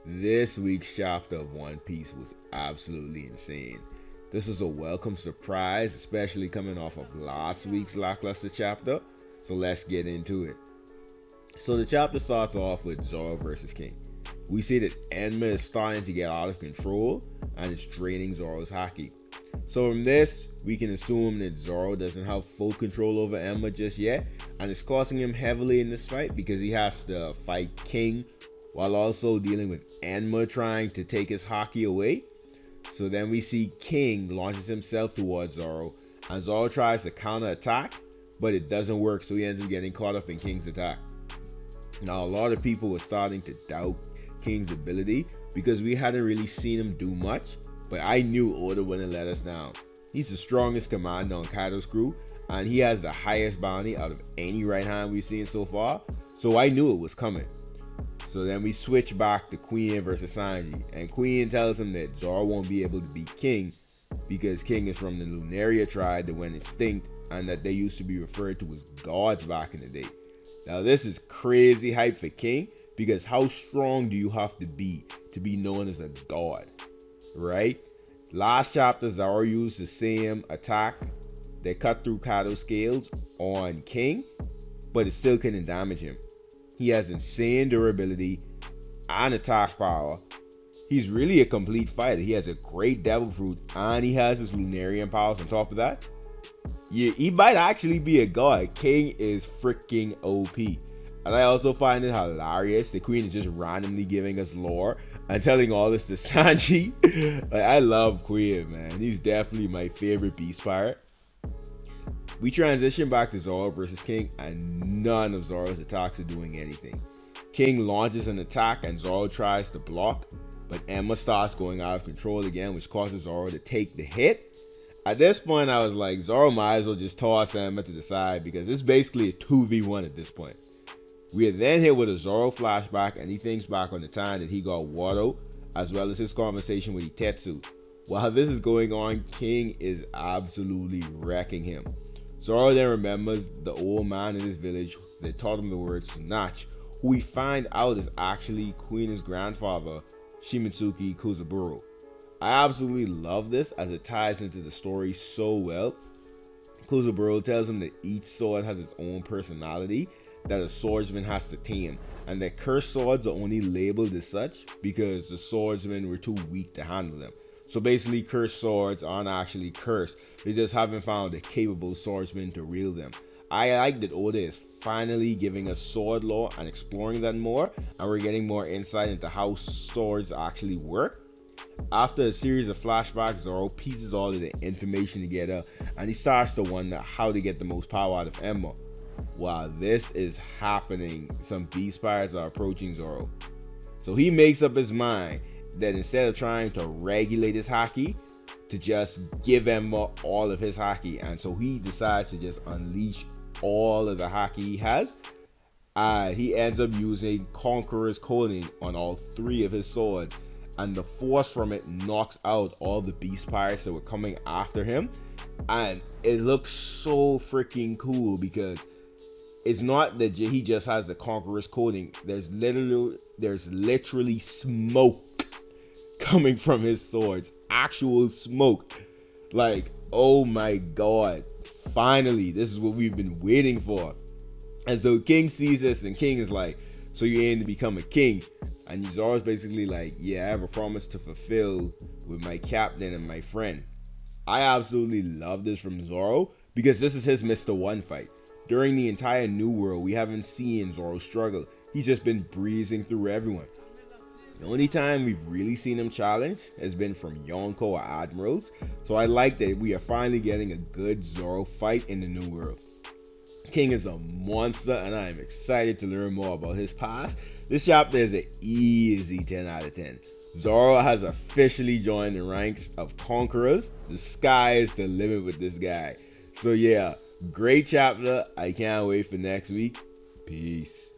This week's chapter of One Piece was absolutely insane. This was a welcome surprise, especially coming off of last week's lackluster chapter. So let's get into it. So the chapter starts off with Zoro versus King. We see that Enma is starting to get out of control and it's draining Zoro's haki. So from this, we can assume that Zoro doesn't have full control over Enma just yet, and it's costing him heavily in this fight because he has to fight King while also dealing with Enma trying to take his haki away. So then we see King launches himself towards Zoro, and Zoro tries to counterattack, but it doesn't work, so he ends up getting caught up in King's attack. Now, a lot of people were starting to doubt King's ability because we hadn't really seen him do much, but I knew Oda wouldn't let us down. He's the strongest commander on Kaido's crew, and he has the highest bounty out of any right hand we've seen so far, so I knew it was coming. So then we switch back to Queen versus Sanji, and Queen tells him that Zoro won't be able to beat King because King is from the Lunaria tribe that went extinct and that they used to be referred to as gods back in the day. Now this is crazy hype for King because how strong do you have to be known as a god, right? Last chapter, Zoro used the same attack that cut through Kaido's scales on King, but it still couldn't damage him. He has insane durability and attack power. He's really a complete fighter. He has a great devil fruit and he has his Lunarian powers on top of that. Yeah, he might actually be a god. King is freaking OP. And I also find it hilarious the Queen is just randomly giving us lore and telling all this to Sanji. Like, I love Queen, man. He's definitely my favorite beast pirate. We transition back to Zoro versus King, and none of Zoro's attacks are doing anything. King launches an attack and Zoro tries to block, but Enma starts going out of control again, which causes Zoro to take the hit. At this point, I was like, Zoro might as well just toss Enma to the side because it's basically a 2v1 at this point. We are then hit with a Zoro flashback, and he thinks back on the time that he got Wado, as well as his conversation with Itetsu. While this is going on, King is absolutely wrecking him. Zoro then remembers the old man in his village that taught him the word Tsunach, who we find out is actually Queen's grandfather, Shimitsuki Kozaburo. I absolutely love this as it ties into the story so well. Kozaburo tells him that each sword has its own personality that a swordsman has to tame, and that cursed swords are only labeled as such because the swordsmen were too weak to handle them. So basically, cursed swords aren't actually cursed. They just haven't found a capable swordsman to wield them. I like that Oda is finally giving us sword lore and exploring that more, and we're getting more insight into how swords actually work. After a series of flashbacks, Zoro pieces all of the information together, and he starts to wonder how to get the most power out of Enma. While this is happening, some beast pirates are approaching Zoro. So he makes up his mind that instead of trying to regulate his haki, to just give Enma all of his haki, and so he decides to just unleash all of the haki he has. He ends up using Conqueror's Coding on all three of his swords, and the force from it knocks out all the beast pirates that were coming after him, and it looks so freaking cool because it's not that he just has the Conqueror's Coding. There's literally smoke coming from his swords, actual smoke. Like, oh my god, finally, this is what we've been waiting for. And so King sees this, and King is like, so you aim to become a king? And Zoro's basically like, yeah, I have a promise to fulfill with my captain and my friend. I absolutely love this from Zoro because this is his Mr. One fight. During the entire New World, we haven't seen Zoro struggle. He's just been breezing through everyone. The only time we've really seen him challenge has been from Yonko or Admirals, so I like that we are finally getting a good Zoro fight in the New World. King is a monster, and I am excited to learn more about his past. This chapter is an easy 10 out of 10. Zoro has officially joined the ranks of conquerors. The sky is the limit with this guy. So yeah, great chapter. I can't wait for next week. Peace.